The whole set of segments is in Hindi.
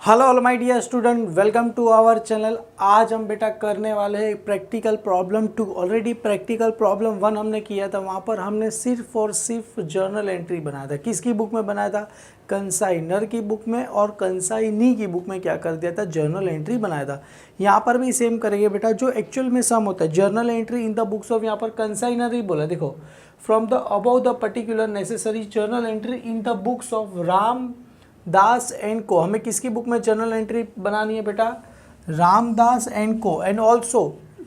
Hello all my dear student, welcome to our channel. आज हम बेटा करने वाले हैं practical problem 2। Already practical problem 1 हमने किया था, वहाँ पर हमने सिर्फ और सिर्फ जर्नल एंट्री बनाया था। किसकी बुक में बनाया था? कंसाइनर की बुक में, और कंसाइनी की बुक में क्या कर दिया था? जर्नल एंट्री बनाया था। यहाँ पर भी सेम करेंगे बेटा। जो एक्चुअल में सम होता है journal entry in the books of, यहाँ पर कंसाइनर ही बोला। देखो, from the above the particular necessary journal entry in the books of Ramdas and को। हमें किसकी बुक में जर्नल एंट्री बनानी है बेटा? Ramdas and co. And also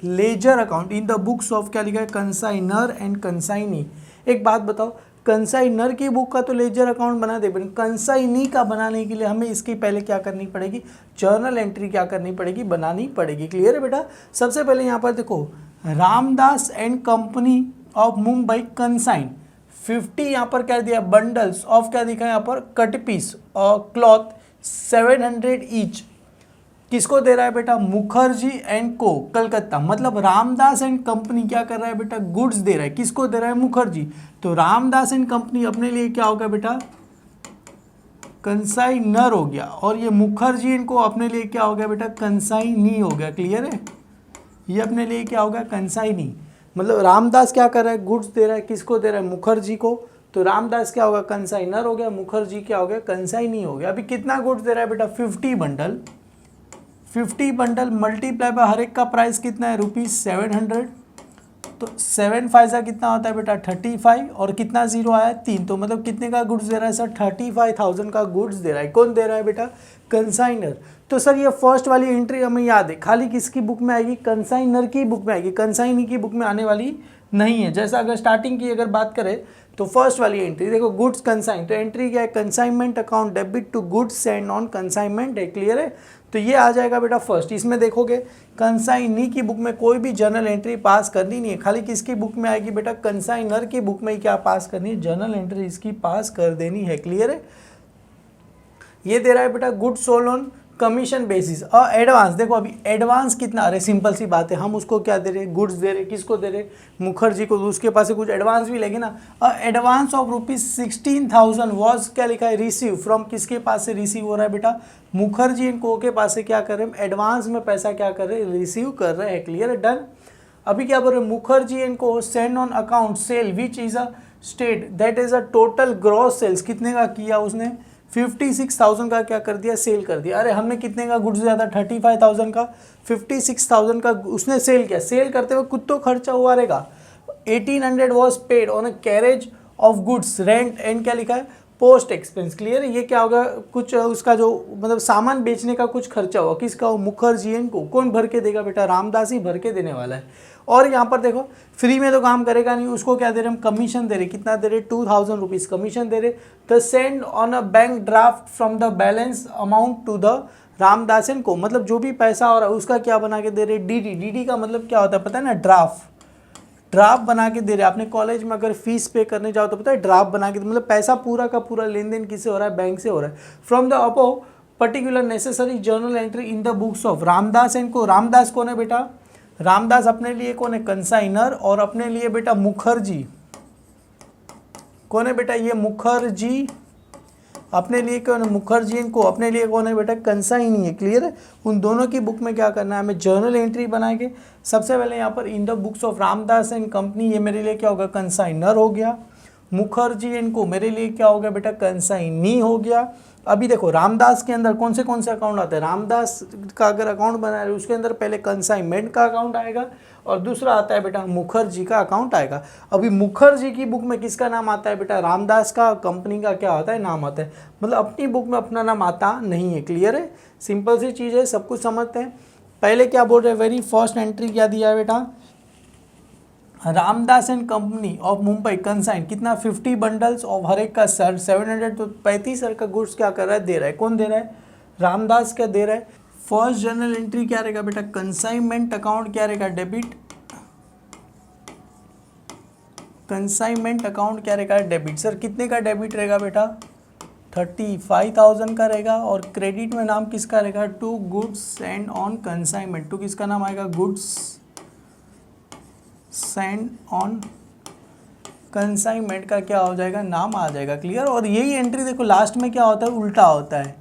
ledger account in the books of, क्या लिखा है? Consignor and consignee. एक बात बताओ, कंसाइनर की बुक का तो लेजर अकाउंट बना दे, कंसाइनी का बनाने के लिए हमें इसकी पहले क्या करनी पड़ेगी? जर्नल एंट्री क्या करनी पड़ेगी? बनानी पड़ेगी। क्लियर है बेटा? सबसे पहले यहाँ पर देखो, Ramdas and company of Mumbai consign 50 यहाँ पर क्या दिया? बंडल्स ऑफ, क्या दिखा है यहाँ पर? कट पीस और क्लॉथ 700 ईच। किसको दे रहा है बेटा? मुखर्जी एंड को, कलकत्ता। मतलब रामदास एंड कंपनी क्या कर रहा है बेटा? गुड्स दे रहा है। किसको दे रहा है? मुखर्जी। तो रामदास एंड कंपनी अपने लिए क्या होगा बेटा? कंसाइनर हो गया। और ये मुखर्जी एंड को अपने लिए क्या हो गया बेटा? कंसाइनी हो गया। क्लियर है? ये अपने लिए क्या होगा? कंसाइनी। मतलब रामदास क्या कर रहा है? गुड्स दे रहा है। किसको दे रहा है? मुखर्जी को। तो रामदास क्या होगा? कंसाइनर हो गया। मुखर्जी क्या हो गया? कंसाइनी हो गया। अभी कितना गुड्स दे रहा है बेटा? 50 बंडल। 50 बंडल मल्टीप्लाई बाय हर एक का प्राइस कितना है? ₹700। तो 7 फाइजा कितना होता है बेटा? 35। और कितना जीरो आया? 3। तो मतलब कितने का गुड्स दे रहा है सर? 35,000 का गुड्स दे रहा है। कौन दे रहा है बेटा? कंसाइनर। तो सर ये फर्स्ट वाली एंट्री हमें याद है, खाली किसकी बुक में आएगी? कंसाइनर की बुक में आएगी, कंसाइनी की बुक में आने वाली नहीं है। जैसा अगर स्टार्टिंग की अगर बात करें तो फर्स्ट वाली एंट्री देखो, गुड्स कंसाइन। तो एंट्री क्या है? Consignment account debit to goods send on consignment है। क्लियर है? तो ये आ जाएगा बेटा फर्स्ट। इसमें देखोगे कंसाइनी की बुक में कोई भी जर्नल एंट्री पास करनी नहीं है, खाली किसकी बुक में आएगी बेटा? कंसाइनर की बुक में ही क्या पास करनी है? जर्नल एंट्री इसकी पास कर देनी है। क्लियर है? ये दे रहा है बेटा goods sold on commission basis और एडवांस। देखो अभी एडवांस कितना, अरे सिंपल सी बात है, हम उसको क्या दे रहे हैं? गुड्स दे रहे हैं। किसको दे रहे हैं? मुखर्जी को। तो उसके पास से कुछ एडवांस भी लेंगे ना। एडवांस ऑफ ₹16,000 वॉज, क्या लिखा है? Receive from. किसके पास से रिसीव हो रहा है बेटा? मुखर्जी एंड को के पास से क्या कर रहे हैं? एडवांस में पैसा क्या कर रहे हैं? रिसीव कर रहे हैं। क्लियर है? डन। अभी क्या बोल रहे हैं? Mukherjee and co send on account sale which is a state that is a total gross sales. कितने का किया उसने? 56,000 का क्या कर दिया? सेल कर दिया। अरे हमने कितने का गुड्स दिया था? 35,000 का। 56,000 का उसने सेल किया। सेल करते हुए कुछ तो खर्चा हुआ रहेगा। 1800 was paid on a carriage of goods rent and, क्या लिखा है? Post expense. क्लियर है? ये क्या होगा? कुछ उसका जो मतलब सामान बेचने का कुछ खर्चा होगा। किसका? मुखर्जी एंड को। कौन भर के देगा बेटा? रामदास ही भर के देने वाला है। और यहाँ पर देखो फ्री में तो काम करेगा नहीं, उसको क्या दे रहे हम? कमीशन दे रहे। कितना दे रहे? 2,000 रुपीज़ कमीशन दे रहे। The send on a bank draft from the balance amount to the Ramdas and co. मतलब जो भी पैसा हो रहा है उसका क्या बना के दे रहे? डीडी। डीडी का मतलब क्या होता है पता है ना? ड्राफ्ट। ड्राफ्ट बना के दे रहे। आपने कॉलेज में अगर फीस पे करने जाओ तो पता है ड्राफ्ट बना के, मतलब पैसा पूरा का पूरा लेन देन किससे हो रहा है? बैंक से हो रहा है। From the above particular necessary journal entry in the books of Ramdas and को। रामदास कौन है बेटा? रामदास अपने लिए कौन है? कंसाइनर। और अपने लिए बेटा मुखर्जी कौन है बेटा? ये मुखर्जी अपने लिए कौन है? मुखर्जी इनको अपने लिए कौन है बेटा? कंसाइनी है। क्लियर है? उन दोनों की बुक में क्या करना है हमें? जर्नल एंट्री बना के सबसे पहले यहाँ पर इन the books of Ramdas and company, ये मेरे लिए क्या होगा? कंसाइनर हो गया। मुखर्जी एंड को मेरे लिए क्या हो गया बेटा? कंसाइनी हो गया। अभी देखो रामदास के अंदर कौन से अकाउंट आते हैं? रामदास का अगर अकाउंट बना रहे उसके अंदर पहले कंसाइनमेंट का अकाउंट आएगा और दूसरा आता है बेटा मुखर्जी का अकाउंट आएगा। अभी मुखर्जी की बुक में किसका नाम आता है बेटा? रामदास का। कंपनी का क्या आता है? नाम आता है। मतलब अपनी बुक में अपना नाम आता नहीं है। क्लियर है? सिंपल सी चीज़ है, सब कुछ समझते हैं। पहले क्या बोल रहे हैं? वेरी फर्स्ट एंट्री क्या दिया है बेटा? Ramdas and company of Mumbai consign कितना? 50 बंडल्स और हर एक का सर 700। तो 35 सर का गुड्स क्या कर रहा है? दे रहा है। कौन दे रहा है? रामदास क्या दे रहा है? फर्स्ट जर्नल एंट्री क्या रहेगा बेटा? कंसाइनमेंट अकाउंट क्या रहेगा? डेबिट। कंसाइनमेंट अकाउंट क्या रहेगा? डेबिट। सर कितने का डेबिट रहेगा बेटा? 35,000 का रहेगा। और क्रेडिट में नाम किसका रहेगा? To goods send on consignment. To किसका नाम आएगा? गुड्स सेंड ऑन कंसाइनमेंट का क्या हो जाएगा? नाम आ जाएगा। क्लियर? और यही एंट्री देखो लास्ट में क्या होता है? उल्टा होता है।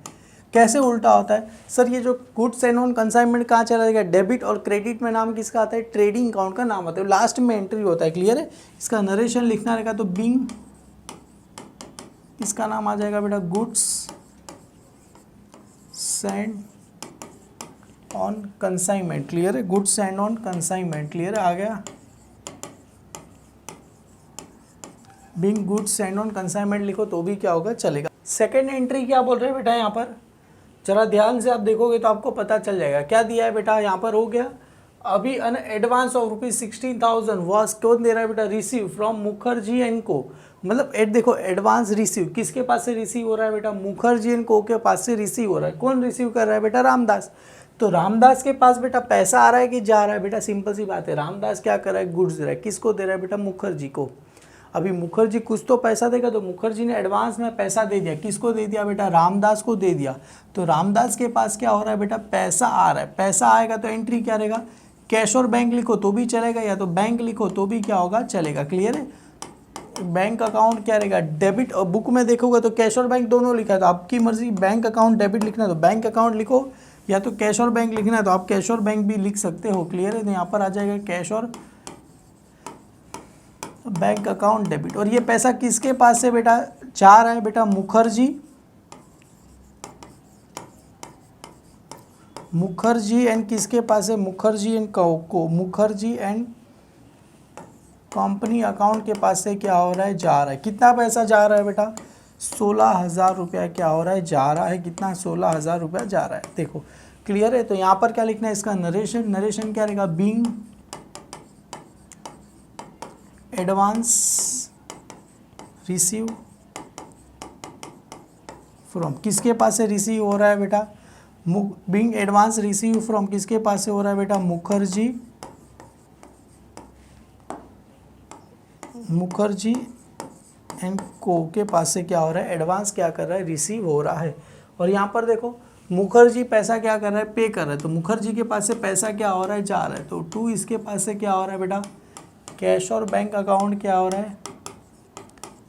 कैसे उल्टा होता है सर? ये जो गुड्स एंड ऑन कंसाइनमेंट कहाँ चला जाएगा? डेबिट और क्रेडिट में नाम किसका आता है? ट्रेडिंग अकाउंट का नाम आता है, लास्ट में एंट्री होता है। क्लियर है? इसका नरेशन लिखना रहेगा तो बीइंग, इसका नाम आ जाएगा बेटा goods send on consignment. Clear है? Goods send on consignment. Clear है? आ गया? Being goods send on consignment लिखो तो भी क्या होगा? चलेगा। सेकेंड एंट्री क्या बोल रहे हैं बेटा यहाँ पर? जरा ध्यान से आप देखोगे तो आपको पता चल जाएगा क्या दिया है बेटा यहाँ पर। हो गया अभी अन एडवांस ऑफ ₹16,000 वॉज, कौन दे रहा है बेटा? Receive from Mukherjee and co. मतलब देखो एडवांस रिसीव किसके पास से रिसीव हो रहा है बेटा? मुखर्जी एंड को के पास से रिसीव हो रहा है। कौन रिसीव कर रहा है बेटा? रामदास। तो रामदास के पास बेटा पैसा आ रहा है कि जा रहा है बेटा? सिंपल सी बात है, रामदास क्या कर रहा है? गुड्स दे रहा है। किसको दे रहा है बेटा? मुखर्जी को। अभी मुखर्जी कुछ तो पैसा देगा, तो मुखर्जी ने एडवांस में पैसा दे दिया। किसको दे दिया बेटा? रामदास को दे दिया। तो रामदास के पास क्या हो रहा है बेटा? पैसा आ रहा है। पैसा आएगा तो एंट्री क्या रहेगा? कैश और बैंक लिखो तो भी चलेगा, या तो बैंक लिखो तो भी क्या होगा? चलेगा। क्लियर है? बैंक अकाउंट क्या रहेगा? डेबिट। और बुक में देखोगे तो कैश और बैंक दोनों लिखा है, तो आपकी मर्जी, बैंक अकाउंट डेबिट लिखना है तो बैंक अकाउंट लिखो, या तो कैश और बैंक लिखना है तो आप कैश और बैंक भी लिख सकते हो। क्लियर है? तो यहाँ पर आ जाएगा कैश और बैंक अकाउंट डेबिट। और ये पैसा किसके पास से बेटा जा रहा है बेटा? मुखर्जी एंड किसके पास है? Mukherjee and co Mukherjee and company account के पास से क्या हो रहा है? जा रहा है। कितना पैसा जा रहा है बेटा? 16,000 रुपया क्या हो रहा है? जा रहा है। कितना? 16,000 रुपया जा रहा है। देखो क्लियर है? तो यहाँ पर क्या लिखना है? इसका नरेशन क्या रहेगा? बीइंग एडवांस रिसीव फ्रॉम, किसके पास से रिसीव हो रहा है बेटा? बीइंग एडवांस रिसीव फ्रॉम किसके पास से हो रहा है बेटा? मुखर्जी एंड को के पास से क्या हो रहा है? एडवांस क्या कर रहा है? रिसीव हो रहा है। और यहाँ पर देखो मुखर्जी पैसा क्या कर रहा है? पे कर रहा है। तो मुखर्जी के पास से पैसा क्या हो रहा है? जा रहा है। तो टू इसके पास से क्या हो रहा है बेटा? कैश और बैंक अकाउंट क्या हो रहा है?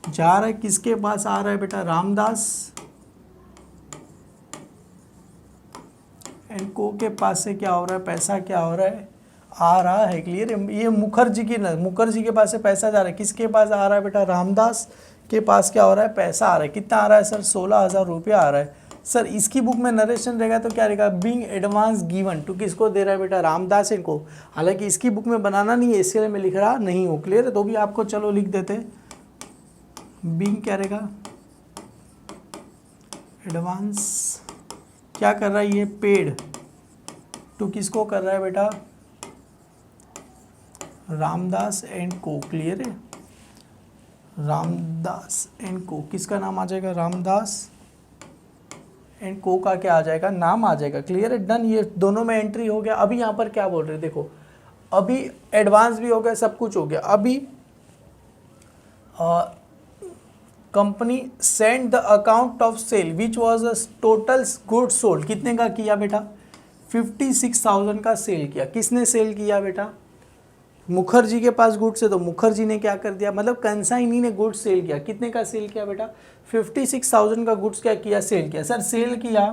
जा रहा है। किसके पास आ रहा है बेटा? रामदास एंड को के पास से क्या हो रहा है? पैसा क्या हो रहा है? आ रहा है। क्लियर है? ये मुखर्जी के पास से पैसा जा रहा है। किसके पास आ रहा है बेटा? रामदास के पास क्या हो रहा है? पैसा आ रहा है। कितना आ रहा है सर? 16,000 रुपया आ रहा है। सर इसकी बुक में नरेशन रहेगा तो क्या रहेगा? बीइंग एडवांस गिवन टू, किसको दे रहा है बेटा? रामदास एंड को। हालांकि इसकी बुक में बनाना नहीं है, इसके लिए मैं लिख रहा नहीं हूँ। क्लियर है? तो भी आपको चलो लिख देते। बीइंग क्या रहेगा? एडवांस क्या कर रहा है ये? पेड टू, किसको कर रहा है बेटा? Ramdas and co. क्लियर है? रामदास एंड को, किसका नाम आ जाएगा? रामदास एंड को का क्या आ जाएगा? नाम आ जाएगा। क्लियर है? डन। ये दोनों में एंट्री हो गया। अभी यहाँ पर क्या बोल रहे हैं? देखो अभी एडवांस भी हो गया, सब कुछ हो गया। अभी company send the account of sale which was a total good sold, कितने का किया बेटा? 56,000 का सेल किया। किसने सेल किया बेटा? मुखर्जी के पास गुड्स है तो मुखर्जी ने क्या कर दिया? मतलब कंसाइनी ने गुड्स सेल किया। कितने का सेल किया बेटा? 56,000 का गुड्स क्या किया? सेल किया। सर सेल किया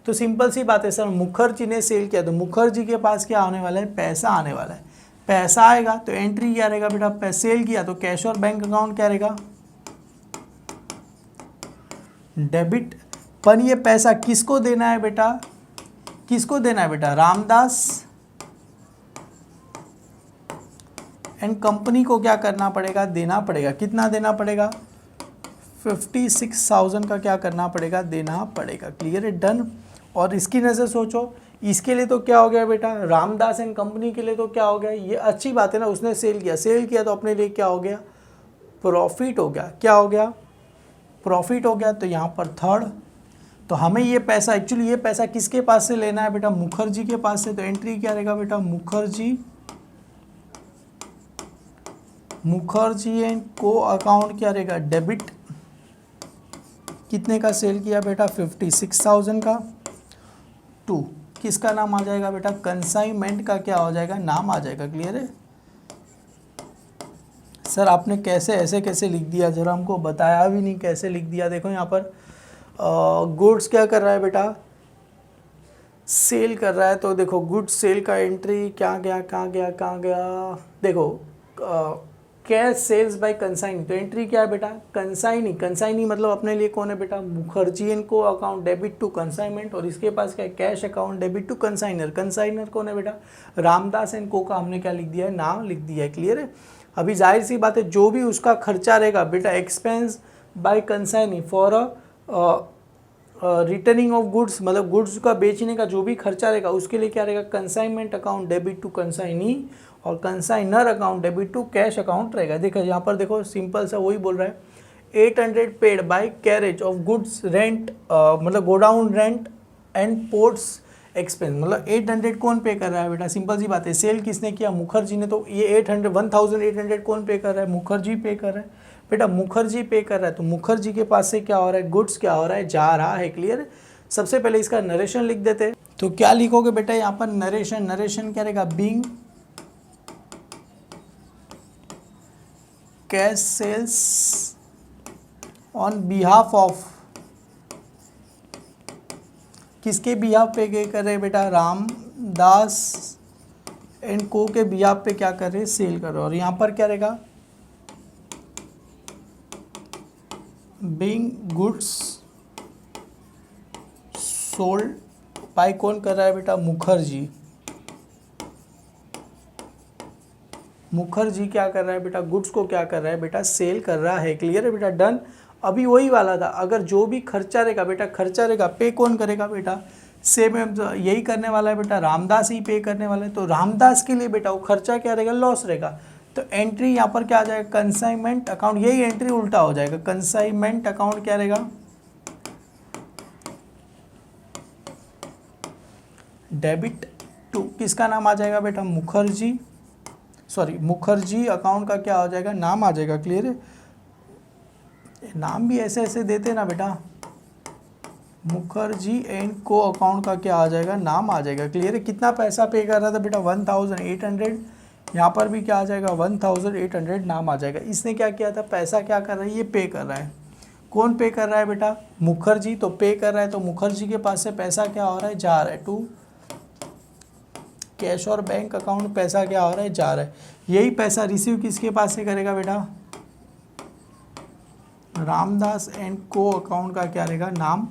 तो सिंपल सी बात है सर, मुखर्जी ने सेल किया तो मुखर्जी के पास क्या आने वाला है? पैसा आने वाला है। पैसा आएगा तो एंट्री क्या रहेगा बेटा? सेल किया तो कैश और बैंक अकाउंट क्या रहेगा? डेबिट। पर ये पैसा किसको देना है बेटा? किसको देना है बेटा? रामदास एंड कंपनी को क्या करना पड़ेगा? देना पड़ेगा। कितना देना पड़ेगा? 56,000 का क्या करना पड़ेगा? देना पड़ेगा। क्लियर है? डन। और इसकी नज़र सोचो, इसके लिए तो क्या हो गया बेटा? रामदास एंड कंपनी के लिए तो क्या हो गया? ये अच्छी बात है ना, उसने सेल किया तो अपने लिए क्या हो गया? प्रॉफिट हो गया। क्या हो गया? प्रॉफिट हो गया। तो यहाँ पर थर्ड, तो हमें ये पैसा, एक्चुअली ये पैसा किसके पास से लेना है बेटा? मुखर्जी के पास से। तो एंट्री क्या रहेगा बेटा? मुखर्जी एंड को अकाउंट क्या रहेगा? डेबिट। कितने का सेल किया बेटा? 56,000 का। टू, किसका नाम आ जाएगा बेटा? कंसाइनमेंट का क्या हो जाएगा? नाम आ जाएगा। क्लियर है? सर आपने कैसे ऐसे कैसे लिख दिया? जरा हमको बताया भी नहीं कैसे लिख दिया। देखो यहाँ पर गुड्स क्या कर रहा है बेटा, सेल कर रहा है। तो देखो गुड्स सेल का एंट्री क्या गया, कहाँ गया, कहाँ गया, देखो कैश सेल्स बाय कंसाइनी, तो एंट्री क्या है बेटा, कंसाइनी। कंसाइनी मतलब अपने लिए कौन है बेटा, Mukherjee and co account debit to consignment, और इसके पास क्या है, cash account debit to consignor. Consignor कौन है बेटा, रामदास एंड को का हमने क्या लिख दिया है, नाम लिख दिया है। क्लियर है। अभी जाहिर सी बात है जो भी उसका खर्चा रहेगा बेटा, expense bye consignee for returning of goods, मतलब गुड्स का बेचने का जो भी खर्चा रहेगा उसके लिए क्या रहेगा, consignment account debit to consignee, और consignor account debit to cash account रहेगा। देखो यहाँ पर देखो सिंपल सा वही बोल रहा है, 800 paid by carriage of goods rent, मतलब godown rent and ports expense, मतलब 800 कौन पे कर रहा है बेटा, सिंपल सी बात है, सेल किसने किया, मुखर्जी ने, तो ये 1800 कौन पे कर रहा है, मुखर्जी पे कर रहा है बेटा, मुखर्जी पे कर रहा है। तो मुखर्जी के पास से क्या हो रहा है, गुड्स क्या हो रहा है, जा रहा है। क्लियर। सबसे पहले इसका नरेशन लिख देते हैं, तो क्या लिखोगे बेटा यहाँ पर, नरेशन। नरेशन क्या रहेगा, being cash sales on behalf of, किसके बिहाफ पे कर रहे हैं बेटा, रामदास एंड को के बिहाफ पे क्या कर रहे हैं, सेल कर रहे हैं। और यहाँ पर क्या रहेगा, बीइंग गुड्स सोल्ड बाय कौन कर रहा है बेटा, मुखर्जी। मुखर्जी क्या कर रहा है बेटा, गुड्स को क्या कर रहा है बेटा, सेल कर रहा है। क्लियर है बेटा, डन। अभी वही वाला था, अगर जो भी खर्चा रहेगा बेटा, खर्चा रहेगा, पे कौन करेगा बेटा, सेम यही करने वाला है बेटा, रामदास ही पे करने वाला है। तो रामदास के लिए बेटा वो खर्चा क्या रहेगा, लॉस रहेगा। तो एंट्री यहाँ पर क्या आ जाएगा, कंसाइनमेंट अकाउंट, यही एंट्री उल्टा हो जाएगा, कंसाइनमेंट अकाउंट क्या रहेगा, डेबिट टू, किसका नाम आ जाएगा बेटा, मुखर्जी, सॉरी मुखर्जी अकाउंट का क्या हो जाएगा, नाम आ जाएगा। क्लियर है। नाम भी ऐसे ऐसे देते ना बेटा, मुखर्जी एंड को अकाउंट का क्या आ जाएगा, नाम आ जाएगा। क्लियर है। कितना पैसा पे कर रहा था बेटा, 1800, यहाँ पर भी क्या आ जाएगा, 1800 नाम आ जाएगा। इसने क्या किया था, पैसा क्या कर रहा है, ये पे कर रहा है। कौन पे कर रहा है बेटा, मुखर्जी, तो पे कर रहा है, तो मुखर्जी के पास से पैसा क्या हो रहा है, जा रहा है टू कैश और बैंक अकाउंट, पैसा क्या हो रहा है, जा रहा है। यही पैसा रिसीव किसके पास से करेगा बेटा, रामदास एंड को अकाउंट का क्या रहेगा, नाम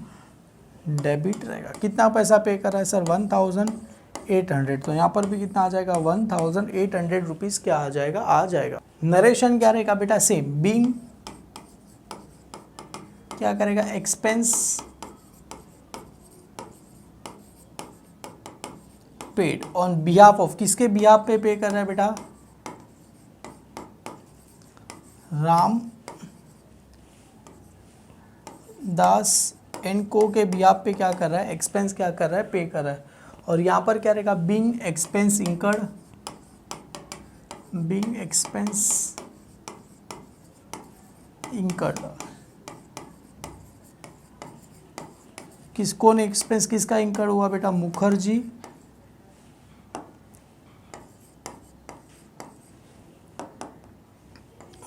डेबिट रहेगा। कितना पैसा पे कर रहा है सर, 1800, तो यहाँ पर भी कितना आ जाएगा, 1800 रुपीज़ क्या आ जाएगा, आ जाएगा। नरेशन क्या रहेगा बेटा, सेम, बीइंग क्या करेगा, expense paid on behalf of, किसके बिहाफ पे कर रहा है बेटा, राम दास एंड को के बिहाफ पे क्या कर रहा है, एक्सपेंस क्या कर रहा है, पे कर रहा है। और यहाँ पर क्या रहेगा, being expense incurred, being expense incurred, किसको ने एक्सपेंस किसका इंकर्ड हुआ बेटा, मुखर्जी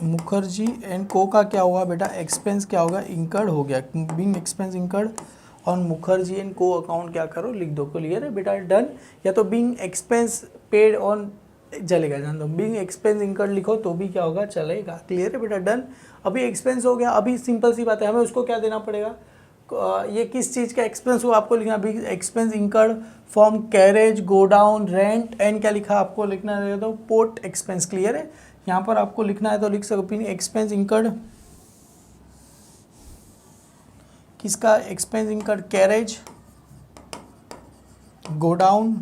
मुखर्जी एंड को का क्या हुआ बेटा, एक्सपेंस क्या होगा, इंकर्ड हो गया। Being expense incurred on Mukherjee and co account क्या करो, लिख दो। क्लियर है बेटा, डन। या तो बीइंग एक्सपेंस पेड ऑन चलेगा, जान दो, बीइंग एक्सपेंस इंकर्ड लिखो तो भी क्या होगा, चलेगा। क्लियर है बेटा, डन। अभी एक्सपेंस हो गया, अभी सिंपल सी बात है, हमें उसको क्या देना पड़ेगा, ये किस चीज़ का एक्सपेंस हुआ आपको लिखना, being expense incurred from carriage godown rent and क्या लिखा आपको लिखना रहेगा, तो पोर्ट एक्सपेंस। क्लियर है। यहाँ पर आपको लिखना है तो लिख सकते, एक्सपेंस इंकर्ड, किसका expense incurred, carriage godown,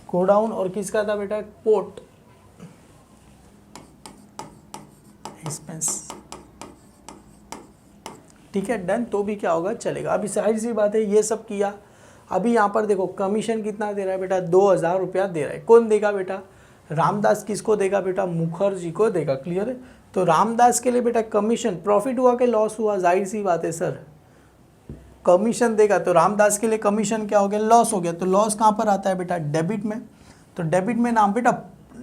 godown और किसका था बेटा, पोर्ट एक्सपेंस। ठीक है, डन। तो भी क्या होगा, चलेगा। अभी सारी सी बात है, ये सब किया। अभी यहाँ पर देखो कमीशन कितना दे रहा है बेटा, 2000 रुपया दे रहा है। कौन देगा बेटा, रामदास। किसको देगा बेटा, मुखर्जी को देगा। क्लियर है। तो रामदास के लिए बेटा कमीशन, प्रॉफिट हुआ कि लॉस हुआ, जाहिर सी बात है सर, कमीशन देगा। तो रामदास के लिए कमीशन क्या हो गया, लॉस हो गया। तो लॉस कहाँ पर आता है बेटा, डेबिट में। तो डेबिट में नाम बेटा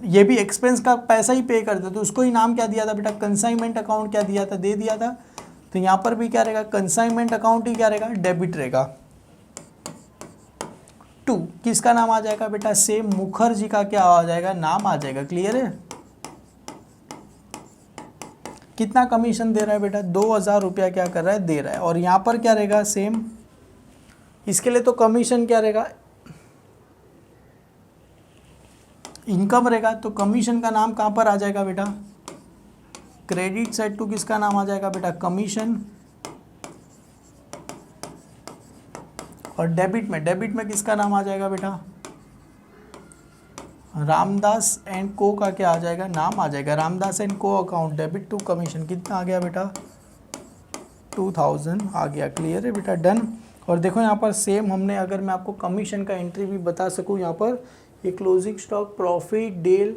ये भी एक्सपेंस का पैसा ही पे करते, तो उसको ही नाम क्या दिया था बेटा, कंसाइनमेंट अकाउंट क्या दिया था, दे दिया था। तो यहाँ पर भी क्या रहेगा, कंसाइनमेंट अकाउंट ही क्या रहेगा, डेबिट रहेगा। 2 किसका नाम आ जाएगा बेटा, सेम मुखर्जी का क्या आ जाएगा, नाम आ जाएगा। क्लियर है। कितना कमीशन दे रहा है बेटा, 2000 रुपया क्या कर रहा है, दे रहा है। और यहाँ पर क्या रहेगा, सेम इसके लिए तो कमीशन क्या रहेगा, इनकम रहेगा। तो कमीशन का नाम कहाँ पर आ जाएगा बेटा, क्रेडिट साइड टू किसका नाम आ जाएगा बेटा, कमीशन। और डेबिट में किसका नाम आ जाएगा बेटा, रामदास एंड को का क्या आ जाएगा, नाम आ जाएगा। Ramdas and co account debit to commission कितना आ गया बेटा, 2000 आ गया। क्लियर है बेटा, डन। और देखो यहाँ पर सेम हमने, अगर मैं आपको कमीशन का एंट्री भी बता सकूँ, यहाँ पर ये closing stock, profit, del,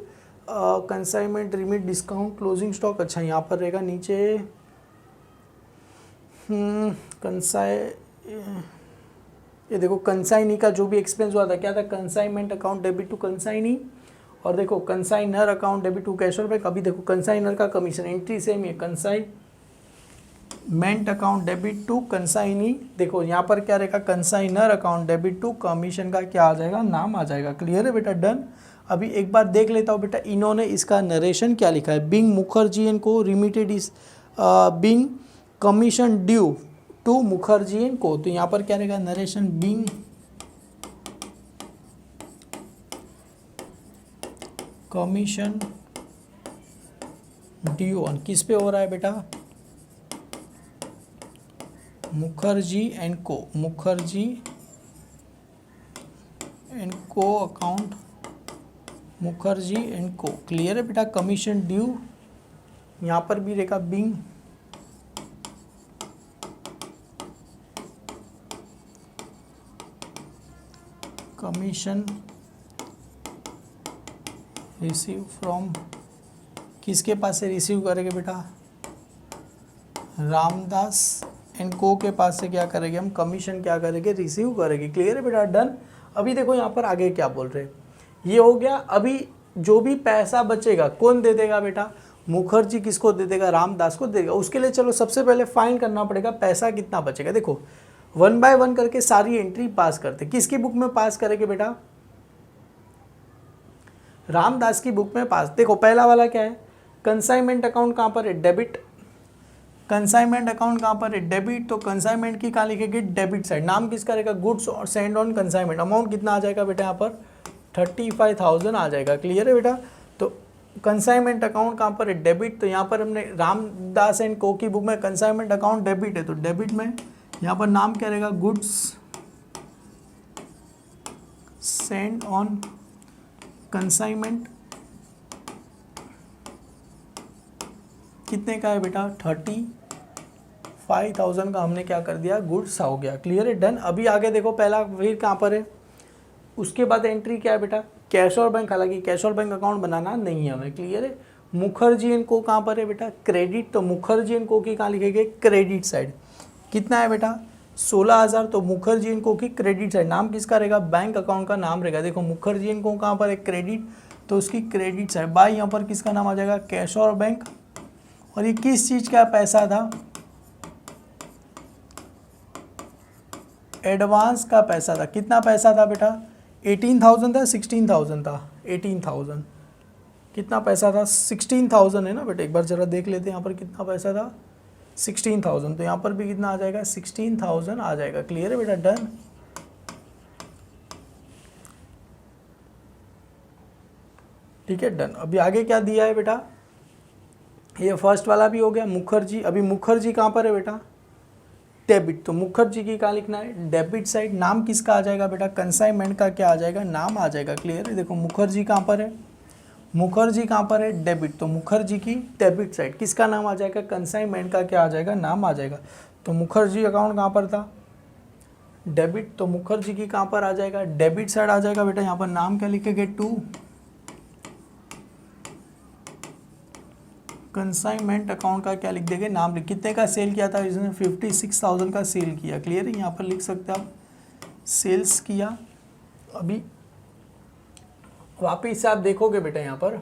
consignment, remit, discount, closing stock. अच्छा यहाँ पर रहेगा नीचे ये देखो कंसाइनी का जो भी एक्सपेंस हुआ था क्या था, consignment account debit to consignee. और देखो consignor account debit to cashier bank. अभी देखो कंसाइनर का कमीशन एंट्री सेम है, consignment account debit to consignee. देखो यहाँ पर क्या रहेगा, consignor account debit to commission का क्या आ जाएगा, नाम आ जाएगा। क्लियर है बेटा, डन। अभी एक बार देख लेता हूँ बेटा, इन्होंने इसका नरेशन क्या लिखा है, being Mukherjee and co remitted is being commission due to Mukherjee and co. तो यहाँ पर क्या रहेगा, narration being commission due on किस पे हो रहा है बेटा, Mukherjee and co, Mukherjee and co account, Mukherjee and co. Clear है बेटा, कमीशन ड्यू यहाँ पर भी रहेगा बिंग कमीशन रिसीव फ्रॉम, किसके पास से रिसीव करेंगे बेटा, रामदास एंड को के पास से क्या करेंगे हम, कमीशन क्या करेंगे, रिसीव करेंगे। क्लियर है बेटा, डन। अभी देखो यहाँ पर आगे क्या बोल रहे हैं, ये हो गया। अभी जो भी पैसा बचेगा कौन दे देगा बेटा, मुखर्जी किसको दे देगा, रामदास को दे देगा। उसके लिए चलो सबसे पहले फाइंड करना पड़ेगा पैसा कितना बचेगा। देखो 1 बाय 1 करके सारी एंट्री पास करते, किसकी बुक में पास करेंगे बेटा, रामदास की बुक में पास। देखो पहला वाला क्या है, कंसाइनमेंट अकाउंट कहाँ पर है, डेबिट। कंसाइनमेंट अकाउंट कहाँ पर है, डेबिट। तो कंसाइनमेंट की कहाँ लिखेगी, डेबिट साइड। नाम किसका रहेगा, गुड्स और सेंड ऑन कंसाइनमेंट। अमाउंट कितना आ जाएगा बेटा, यहाँ पर 35,000 आ जाएगा। क्लियर है बेटा। तो कंसाइनमेंट अकाउंट कहाँ पर है, डेबिट। तो यहाँ पर हमने रामदास एंड को की बुक में कंसाइनमेंट अकाउंट डेबिट है, तो डेबिट में यहाँ पर नाम क्या रहेगा, गुड्स सेंड ऑन कंसाइनमेंट। कितने का है बेटा, 35,000 का हमने क्या कर दिया, गुड्स हो गया। क्लियर है, डन। अभी आगे देखो पहला फिर कहाँ पर है, उसके बाद एंट्री क्या है बेटा, कैश और बैंक। हालांकि कैश और बैंक अकाउंट बनाना नहीं है हमें। क्लियर है। मुखर्जी एंड को कहाँ पर है बेटा, क्रेडिट। तो मुखर्जी एंड को की कहाँ लिखेंगे, क्रेडिट साइड। कितना है बेटा, 16,000। तो मुखर्जी एंड को की क्रेडिट साइड। नाम किसका रहेगा, बैंक अकाउंट का नाम रहेगा। देखो मुखर्जी एंड को कहाँ पर है, क्रेडिट, तो उसकी क्रेडिट साइड बाय यहाँ पर किसका नाम आ जाएगा, कैश और बैंक। और ये किस चीज़ का पैसा था, एडवांस का पैसा था। कितना पैसा था बेटा, 18,000 था, 16,000 था, 18,000। कितना पैसा था, 16,000 है ना बेटा। एक बार जरा देख लेते हैं यहाँ पर कितना पैसा था, 16,000। तो यहाँ पर भी कितना आ जाएगा, 16,000 आ जाएगा। क्लियर है बेटा, डन। ठीक है, डन। अभी आगे क्या दिया है बेटा, ये फर्स्ट वाला भी हो गया, मुखर्जी। अभी मुखर्जी कहाँ पर है बेटा, डेबिट। तो मुखर्जी की कहाँ लिखना है, डेबिट साइड। नाम किसका आ जाएगा बेटा, कंसाइनमेंट का क्या आ जाएगा, नाम आ जाएगा। क्लियर है। देखो मुखर्जी कहाँ पर है, मुखर्जी कहाँ पर है, डेबिट। तो मुखर्जी की डेबिट साइड किसका नाम आ जाएगा, कंसाइनमेंट का क्या आ जाएगा, नाम आ जाएगा। तो मुखर्जी अकाउंट कहाँ पर था, डेबिट। तो मुखर्जी की कहाँ पर आ जाएगा, डेबिट साइड आ जाएगा बेटा। यहाँ पर नाम क्या लिखेंगे, टू कंसाइनमेंट अकाउंट का क्या लिख देंगे, नाम लिख। कितने का सेल किया था इसने, 56,000 का सेल किया। क्लियर है। यहाँ पर लिख सकते हैं आप, सेल्स किया। अभी वापिस से आप देखोगे बेटा यहाँ पर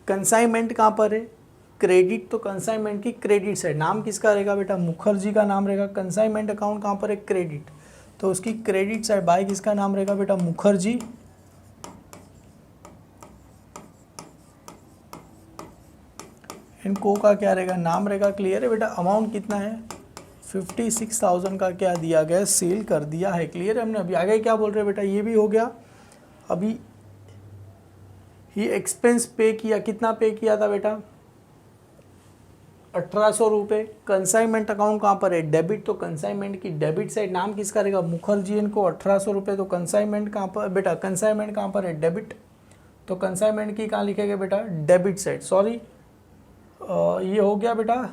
कंसाइनमेंट कहाँ पर है, क्रेडिट, तो कंसाइनमेंट की क्रेडिट साइड नाम किसका रहेगा बेटा, मुखर्जी का नाम रहेगा। कंसाइनमेंट अकाउंट कहाँ पर है, क्रेडिट, तो उसकी क्रेडिट साइड बाय किसका नाम रहेगा बेटा, मुखर्जी। इनको का क्या रहेगा, नाम रहेगा। क्लियर है बेटा। अमाउंट कितना है, 56,000 का क्या दिया गया, सेल कर दिया है। क्लियर है। हमने अभी आगे क्या बोल रहे हैं बेटा, ये भी हो गया। अभी ये एक्सपेंस पे किया, कितना पे किया था बेटा, 1800 रुपये। कंसाइनमेंट अकाउंट कहाँ पर है, डेबिट, तो कंसाइनमेंट की डेबिट साइड नाम किसका रहेगा, मुखर्जी इनको 1800 रुपये। तो कंसाइनमेंट कहाँ पर बेटा, कंसाइनमेंट कहाँ पर है, डेबिट, तो कंसाइनमेंट की कहाँ लिखेगा बेटा, डेबिट साइड। सॉरी ये हो गया बेटा,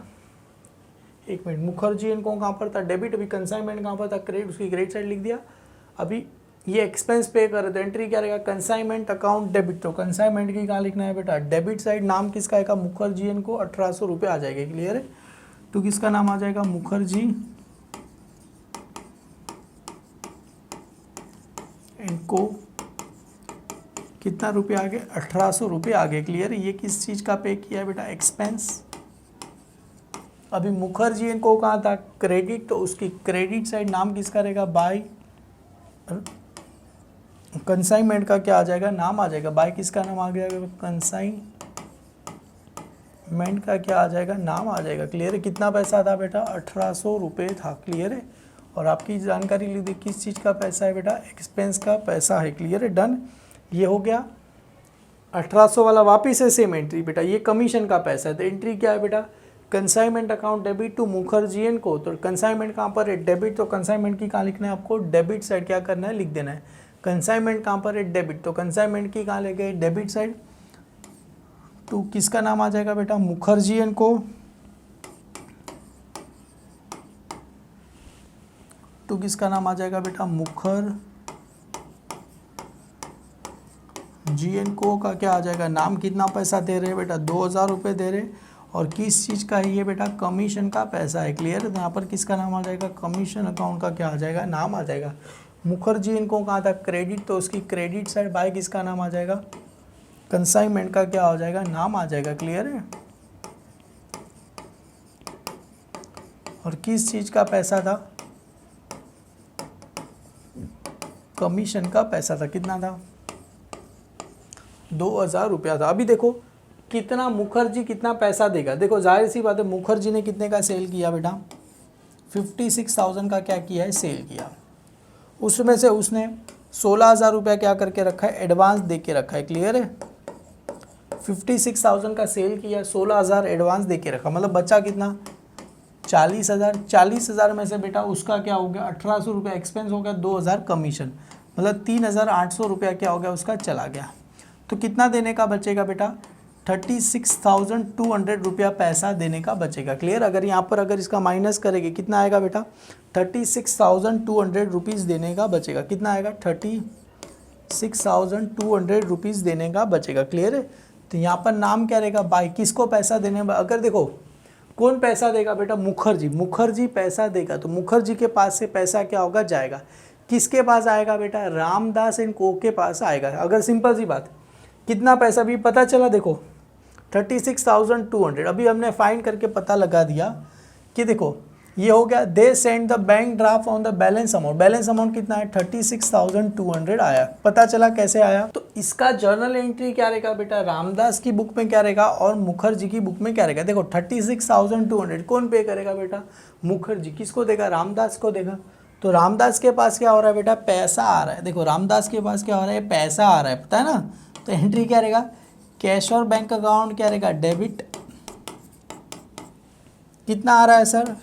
एक मिनट, मुखर्जी इनको कहाँ पर था, डेबिट, अभी कंसाइनमेंट कहाँ पर था, क्रेडिट, उसकी क्रेडिट साइड लिख दिया। अभी ये एक्सपेंस पे करे तो एंट्री क्या रहेगा, कंसाइनमेंट अकाउंट डेबिट, तो कंसाइनमेंट की कहाँ लिखना है बेटा, डेबिट साइड। नाम किसका आएगा, मुखर्जी इनको 1800 रुपये आ जाएगा। क्लियर है। तो किसका नाम आ जाएगा, मुखर्जी इनको कितना रुपये आगे, 1800 रुपये आगे। क्लियर है। ये किस चीज़ का पे किया है बेटा, एक्सपेंस। अभी मुखर्जी इनको कहाँ था, क्रेडिट, तो उसकी क्रेडिट साइड नाम किसका रहेगा, बाय। कंसाइनमेंट का क्या आ जाएगा, नाम आ जाएगा, बाय किसका नाम आ गया, कंसाइनमेंट का क्या आ जाएगा, नाम आ जाएगा। क्लियर है। कितना पैसा था बेटा, 1800 रुपये था। क्लियर है। और आपकी जानकारी लिख दी, किस चीज़ का पैसा है बेटा, एक्सपेंस का पैसा है। क्लियर है। डन। ये हो गया 1800 वाला। वापिस है सेम एंट्री बेटा, ये कमीशन का पैसा है। तो एंट्री क्या है बेटा, consignment account debit to Mukherjee and co, तो कंसाइनमेंट कहाँ पर है, डेबिट, तो कंसाइनमेंट की कहाँ लिखना है आपको, डेबिट साइड क्या करना है, लिख देना है। कंसाइनमेंट कहाँ पर है, डेबिट, तो कंसाइनमेंट की कहाँ ले गए, डेबिट साइड। टू किसका नाम आ जाएगा बेटा, मुखर्जी एंड को, टू किसका नाम आ जाएगा बेटा, मुखर्जी एंड को का क्या आ जाएगा, नाम। कितना पैसा दे रहे हैं बेटा, 2000 रुपये दे रहे। और किस चीज़ का है ये बेटा, कमीशन का पैसा है। क्लियर है। तो यहाँ पर किसका नाम आ जाएगा, कमीशन अकाउंट का क्या आ जाएगा, नाम आ जाएगा। मुखर्जी इनको कहा था क्रेडिट, तो उसकी क्रेडिट साइड बाय किसका नाम आ जाएगा, कंसाइनमेंट का क्या हो जाएगा, नाम आ जाएगा। क्लियर है। और किस चीज़ का पैसा था, कमीशन का पैसा था। कितना था, 2000 रुपया था। अभी देखो कितना मुखर्जी कितना पैसा देगा। देखो जाहिर सी बात है, मुखर्जी ने कितने का सेल किया बेटा, 56,000 का क्या किया है, सेल किया। उसमें से उसने 16,000 रुपया क्या करके रखा है, एडवांस दे के रखा है। क्लियर है। 56,000 का सेल किया, 16,000 एडवांस दे के रखा, मतलब बचा कितना, 40,000। 40,000 में से बेटा उसका क्या हो गया, 1800 रुपया एक्सपेंस हो गया, 2,000 कमीशन, मतलब 3,800 रुपया क्या हो गया उसका, चला गया। तो कितना देने का बचेगा बेटा, 36,200 रुपया पैसा देने का बचेगा। क्लियर। अगर यहाँ पर अगर इसका माइनस करेंगे कितना आएगा बेटा, 36,200 रुपीज़ देने का बचेगा। कितना आएगा, 36,200 रुपीज़ देने का बचेगा। क्लियर है। तो यहाँ पर नाम क्या रहेगा, बाय, किसको पैसा देने, अगर देखो कौन पैसा देगा बेटा, मुखर्जी, मुखर्जी पैसा देगा, तो मुखर्जी के पास से पैसा क्या होगा, जाएगा। किसके पास आएगा बेटा, रामदास एंड को के पास आएगा। अगर सिंपल सी बात, कितना पैसा भी पता चला, देखो 36,200। अभी हमने फाइंड करके पता लगा दिया कि देखो ये हो गया, they send the bank draft on the balance amount. Balance amount कितना है, 36,200 आया। पता चला कैसे आया, तो इसका जर्नल एंट्री क्या रहेगा बेटा, रामदास की बुक में क्या रहेगा और मुखर्जी की बुक में क्या रहेगा। देखो 36,200 कौन पे करेगा बेटा, मुखर्जी। किसको देगा, रामदास को देगा। तो रामदास के पास क्या हो रहा है बेटा, पैसा आ रहा है। देखो रामदास के पास क्या हो रहा है, पैसा आ रहा है, पता है ना। तो एंट्री क्या रहेगा, कैश और बैंक अकाउंट क्या रहेगा, डेबिट। कितना आ रहा है सर,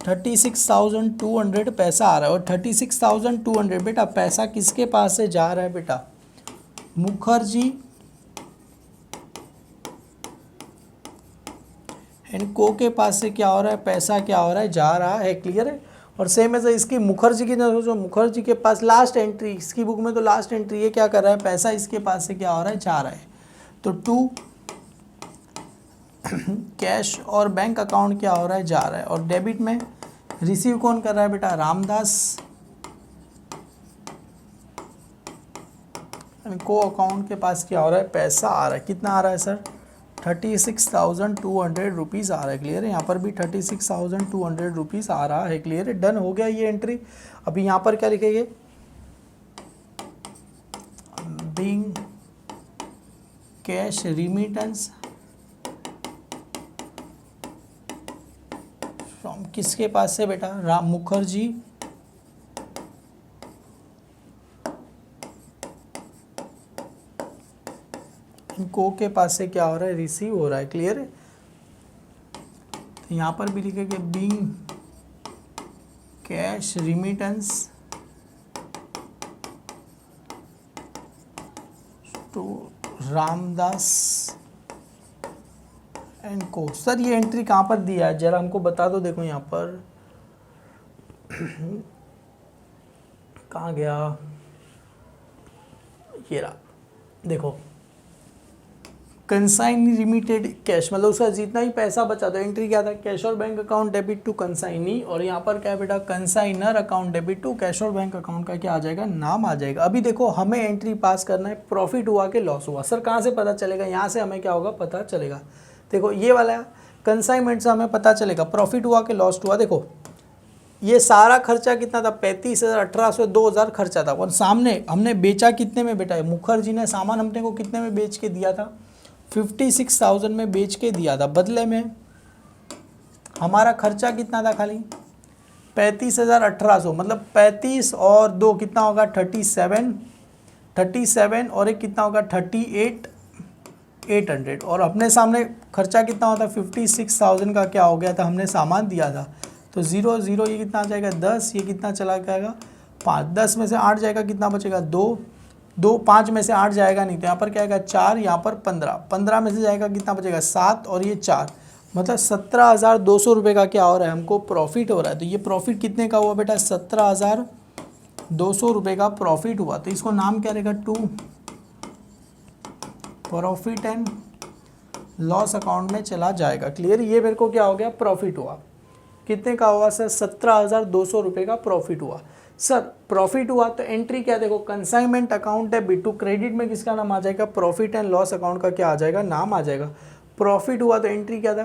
36,200 पैसा आ रहा है। और 36,200 बेटा पैसा किसके पास से जा रहा है बेटा, मुखर्जी एंड को के पास से क्या हो रहा है, पैसा क्या हो रहा है, जा रहा है। क्लियर है। और सेम ऐसे इसकी मुखर्जी की सोचो, मुखर्जी के पास लास्ट एंट्री, इसकी बुक में तो लास्ट एंट्री ये क्या कर रहा है, पैसा इसके पास से क्या हो रहा है, जा रहा है। तो टू कैश और बैंक अकाउंट क्या हो रहा है, जा रहा है। और डेबिट में रिसीव कौन कर रहा है बेटा, रामदास इनको अकाउंट के पास क्या हो रहा है, पैसा आ रहा है। कितना आ रहा है सर, 36,200 रुपीज़ आ रहा है। क्लियर है, यहाँ पर भी 36,200 रुपीज़ आ रहा है। क्लियर है, डन हो गया ये एंट्री। अभी यहाँ पर क्या लिखेंगे, बीइंग कैश रिमिटेंस फ्रॉम किसके पास से बेटा, राम मुखर्जी को के पास से क्या हो रहा है, रिसीव हो रहा है। क्लियर है, तो यहाँ पर भी लिखेंगे being cash remittance to Ramdas and co. Sir ये एंट्री कहाँ पर दिया है, जरा हमको बता दो। देखो यहाँ पर कहाँ गया, ये रहा, देखो कंसाइनी रिमिटेड कैश, मतलब उसका जितना ही पैसा बचा, तो एंट्री क्या था, कैश और bank account debit to consignee, और यहाँ पर क्या है बेटा, consignor account debit to cash और बैंक अकाउंट का क्या आ जाएगा, नाम आ जाएगा। अभी देखो हमें एंट्री पास करना है, प्रॉफिट हुआ कि लॉस हुआ। सर कहाँ से पता चलेगा, यहाँ से हमें क्या होगा पता चलेगा। देखो ये वाला कंसाइनमेंट से हमें पता चलेगा प्रॉफिट हुआ कि लॉस हुआ। देखो ये सारा खर्चा कितना था, 35,000, 1800, 2,000 खर्चा था, और सामने हमने बेचा कितने में बेटा, मुखर्जी ने सामान हमने को कितने में बेच के दिया था, 56,000 में बेच के दिया था। बदले में हमारा खर्चा कितना था, खाली 35,1800, मतलब 35 और 2 कितना होगा, 37 और एक कितना होगा 38,800, और अपने सामने खर्चा कितना होता है, 56,000 का क्या हो गया था, हमने सामान दिया था। तो 0 0 ये कितना आ जाएगा 10, ये कितना चला जाएगा 5, 10 में से 8 जाएगा, कितना बचेगा 2, 5 में से 8 जाएगा नहीं, तो यहाँ पर क्या आएगा 4, यहाँ पर 15 में से जाएगा कितना बचेगा 7, और ये 4, मतलब 17,200 रुपये का क्या हो रहा है, हमको प्रॉफिट हो रहा है। तो ये प्रॉफिट कितने का हुआ बेटा, 17,200 रुपये का प्रॉफिट हुआ। तो इसको नाम क्या रहेगा, to profit and loss account में चला जाएगा। क्लियर, ये मेरे को क्या हो गया, प्रॉफिट हुआ। कितने का हुआ सर, 17,200 रुपये का प्रॉफिट हुआ। सर प्रॉफिट हुआ तो एंट्री क्या, देखो कंसाइनमेंट अकाउंट है B2, क्रेडिट में किसका नाम आ जाएगा, प्रॉफिट एंड लॉस अकाउंट का क्या आ जाएगा, नाम आ जाएगा। प्रॉफिट हुआ तो एंट्री क्या था,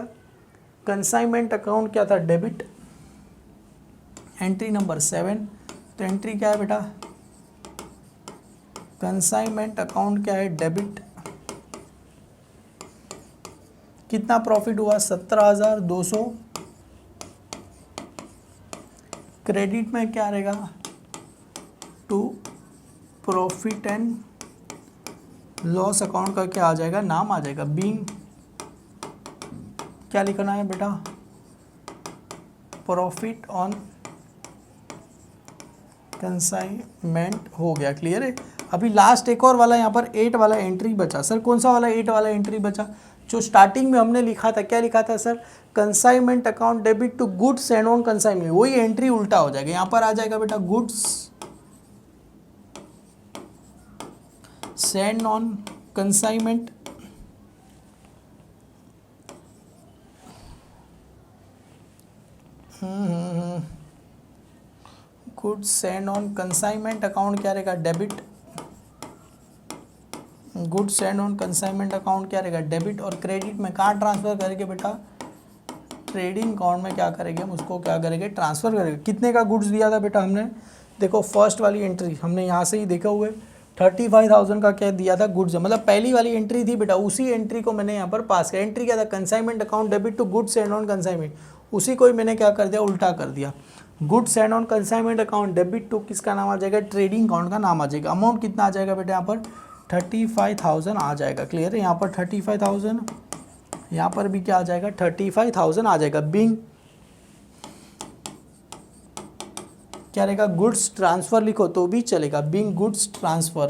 कंसाइनमेंट अकाउंट क्या था, डेबिट, एंट्री नंबर 7। तो एंट्री क्या है बेटा, कंसाइनमेंट अकाउंट क्या है, डेबिट। कितना प्रॉफिट हुआ, 17,200। क्रेडिट में क्या रहेगा, to profit and loss account का क्या आ जाएगा, नाम आ जाएगा, बीइंग क्या लिखना है बेटा, प्रॉफिट ऑन कंसाइनमेंट हो गया। क्लियर है। अभी लास्ट एक और वाला यहाँ पर 8 वाला एंट्री बचा। सर कौन सा वाला 8 वाला एंट्री बचा, जो स्टार्टिंग में हमने लिखा था, क्या लिखा था sir, consignment account debit to goods send on consignment, वही एंट्री उल्टा हो जाएगा। यहाँ पर आ जाएगा बेटा goods send on consignment, goods send on consignment account क्या रहेगा, debit. Goods send on consignment account क्या रहेगा, डेबिट। और क्रेडिट में कहाँ ट्रांसफर करेंगे बेटा, ट्रेडिंग अकाउंट में क्या करेंगे हम, उसको क्या करेंगे, ट्रांसफर करेंगे। कितने का गुड्स दिया था बेटा हमने, देखो फर्स्ट वाली एंट्री हमने यहाँ से ही देखा हुए 35,000 का क्या दिया था गुड्स, मतलब पहली वाली एंट्री थी बेटा, उसी एंट्री को मैंने यहाँ पर पास किया। एंट्री क्या था, consignment account debit to goods send on consignment, उसी को ही मैंने क्या कर दिया, उल्टा कर दिया। Goods send on consignment account debit to किसका नाम आ जाएगा, ट्रेडिंग अकाउंट का नाम आ जाएगा। अमाउंट कितना आ जाएगा बेटा, यहाँ पर 35,000 आ जाएगा। क्लियर है, यहाँ पर 35,000, यहाँ पर भी क्या आ जाएगा, 35,000 आ जाएगा। बीइंग क्या रहेगा, गुड्स ट्रांसफर लिखो तो भी चलेगा, बीइंग गुड्स ट्रांसफर।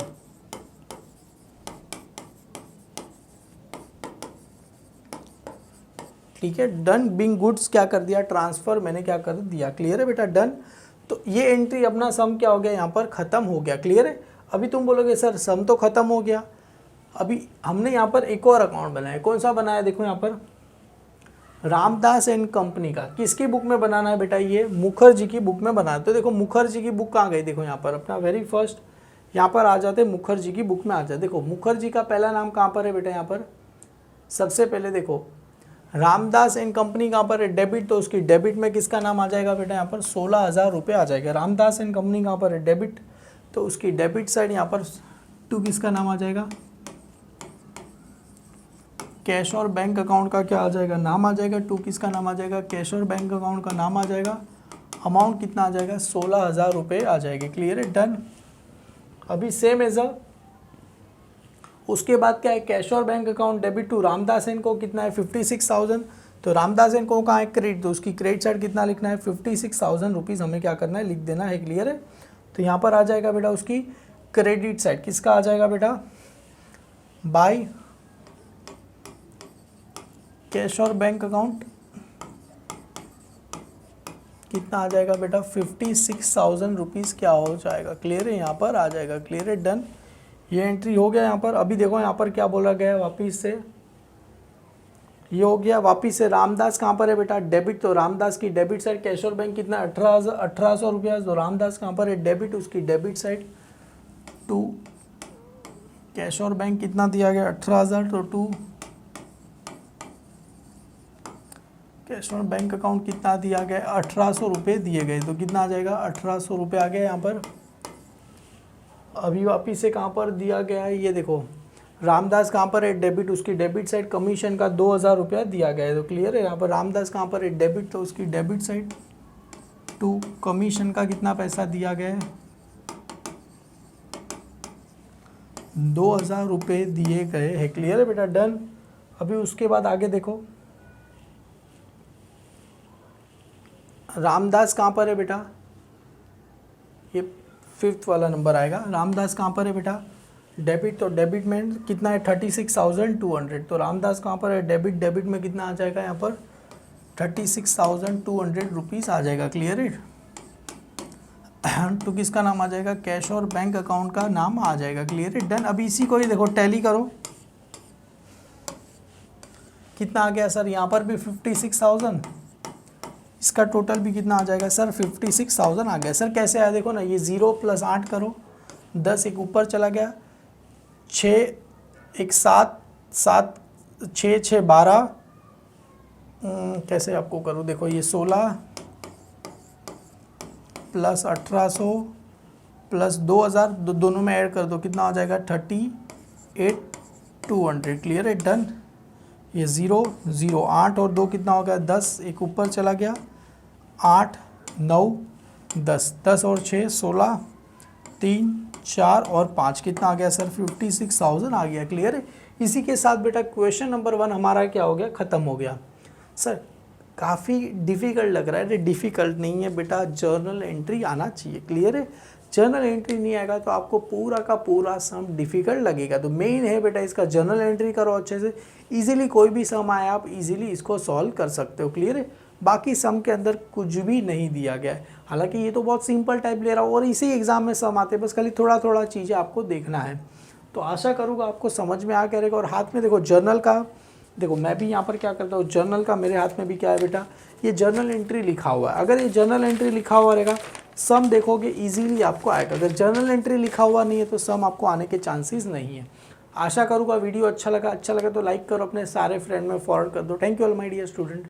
ठीक है, डन। बीइंग गुड्स क्या कर दिया, ट्रांसफर मैंने क्या कर दिया। क्लियर है बेटा, डन। तो ये एंट्री अपना सम क्या हो गया, यहाँ पर खत्म हो गया। क्लियर है। अभी तुम बोलोगे सर सम तो खत्म हो गया, अभी हमने यहाँ पर एक और अकाउंट बनाया। कौन सा बनाया, देखो यहाँ पर रामदास एंड कंपनी का। किसकी बुक में बनाना है बेटा, ये मुखर्जी की बुक में बनाना है। तो देखो मुखर्जी की बुक कहाँ गई, देखो यहाँ पर अपना वेरी फर्स्ट यहाँ पर आ जाते मुखर्जी की बुक में आ जाते। देखो मुखर्जी का पहला नाम कहाँ पर है बेटा, यहाँ पर सबसे पहले देखो रामदास एंड कंपनी कहाँ पर है, डेबिट, तो उसकी डेबिट में किसका नाम आ जाएगा बेटा, यहाँ पर 16,000 रुपये आ जाएगा। रामदास एंड कंपनी कहाँ पर है, डेबिट, तो उसकी डेबिट साइड यहाँ पर टू किसका नाम आ जाएगा, कैश और बैंक अकाउंट का क्या आ जाएगा, नाम आ जाएगा। टू किसका नाम आ जाएगा, कैश और बैंक अकाउंट का नाम आ जाएगा। अमाउंट कितना आ जाएगा, 16,000 रुपये आ जाएंगे। क्लियर है, डन। अभी सेम एज अ उसके बाद क्या है, कैश और bank account debit to Ramdas and Co कितना है 56,000, तो रामदास एंड को कहाँ है क्रेडिट, तो उसकी क्रेडिट साइड कितना लिखना है 56,000 रुपीज़ हमें क्या करना है, लिख देना है। क्लियर है, तो यहाँ पर आ जाएगा बेटा उसकी क्रेडिट साइड किसका आ जाएगा बेटा, बाय कैश और बैंक अकाउंट कितना आ जाएगा बेटा 56,000 रुपीज़ क्या हो जाएगा। क्लियर है, यहाँ पर आ जाएगा। क्लियर है, डन। ये एंट्री हो गया यहाँ पर। अभी देखो यहाँ पर क्या बोला गया है वापिस से, ये हो गया वापिस से। रामदास कहाँ पर है बेटा, डेबिट, तो रामदास की डेबिट साइड कैश और बैंक कितना 1800 रुपया, तो रामदास कहाँ पर है डेबिट, उसकी डेबिट साइड टू कैश और बैंक कितना दिया गया 18,000, तो टू कैश और बैंक अकाउंट कितना दिया गया 1800 रुपये दिए गए, तो कितना आ जाएगा 1800 रुपये आ गया यहाँ पर। अभी वापिस से कहाँ पर दिया गया है, ये देखो रामदास कहाँ पर है डेबिट, उसकी डेबिट साइड कमीशन का 2,000 रुपया दिया गया है। तो क्लियर है, यहाँ पर रामदास कहाँ पर है डेबिट, तो उसकी डेबिट साइड टू कमीशन का कितना पैसा दिया गया है 2,000 रुपये दिए गए हैं। क्लियर है बेटा, डन। अभी उसके बाद आगे देखो रामदास कहाँ पर है बेटा, ये 5th वाला नंबर आएगा। रामदास कहाँ पर है बेटा, डेबिट, तो डेबिट में कितना है 36,200, तो रामदास कहाँ पर है डेबिट, डेबिट में कितना आ जाएगा यहाँ पर 36,200 रुपीज़ आ जाएगा। क्लियर है, तो किसका नाम आ जाएगा, कैश और बैंक अकाउंट का नाम आ जाएगा। क्लियर है, डन। अभी इसी को ही देखो टैली करो, कितना आ गया सर, यहाँ पर भी 56,000, इसका टोटल भी कितना आ जाएगा सर 56,000 आ गया। सर कैसे आया, देखो ना, ये 0 + 8 करो, 10 एक ऊपर चला गया, 6 1 7 7 6 6 12, कैसे आपको करूँ, देखो ये 16 + 1800 + 2,000 दोनों में ऐड कर दो, कितना आ जाएगा 38,200। क्लियर है, डन। ये 0 0 8 और 2 कितना हो गया 10, एक ऊपर चला गया, 8 9 10 10 और 6 16, 3 4 और 5 कितना आ गया सर 56,000 आ गया। क्लियर है, इसी के साथ बेटा क्वेश्चन नंबर 1 हमारा क्या हो गया, ख़त्म हो गया। सर काफ़ी डिफ़िकल्ट लग रहा है, डिफ़िकल्ट नहीं है बेटा, जर्नल एंट्री आना चाहिए। क्लियर है, जर्नल एंट्री नहीं आएगा तो आपको पूरा का पूरा सम डिफ़िकल्ट लगेगा। तो मेन है बेटा इसका जर्नल एंट्री करो अच्छे से, इजीली कोई भी सम आए आप इजीली इसको सॉल्व कर सकते हो। क्लियर है, बाकी सम के अंदर कुछ भी नहीं दिया गया है, हालांकि ये तो बहुत सिंपल टाइप ले रहा हूँ और इसी एग्ज़ाम में सम आते हैं, बस खाली थोड़ा थोड़ा चीज़ें आपको देखना है। तो आशा करूँगा आपको समझ में आ गया रहेगा। और हाथ में देखो जर्नल का, देखो मैं भी यहाँ पर क्या करता हूँ, जर्नल का मेरे हाथ में भी क्या है बेटा, ये जर्नल एंट्री लिखा हुआ है। अगर ये जर्नल एंट्री लिखा हुआ रहेगा सम देखोगे इजीली आपको आएगा, अगर जर्नल एंट्री लिखा हुआ नहीं है तो सम आपको आने के चांसेस नहीं है। आशा करूँगा वीडियो अच्छा लगा तो लाइक करो, अपने सारे फ्रेंड में फॉरवर्ड कर दो। Thank you all my dear student.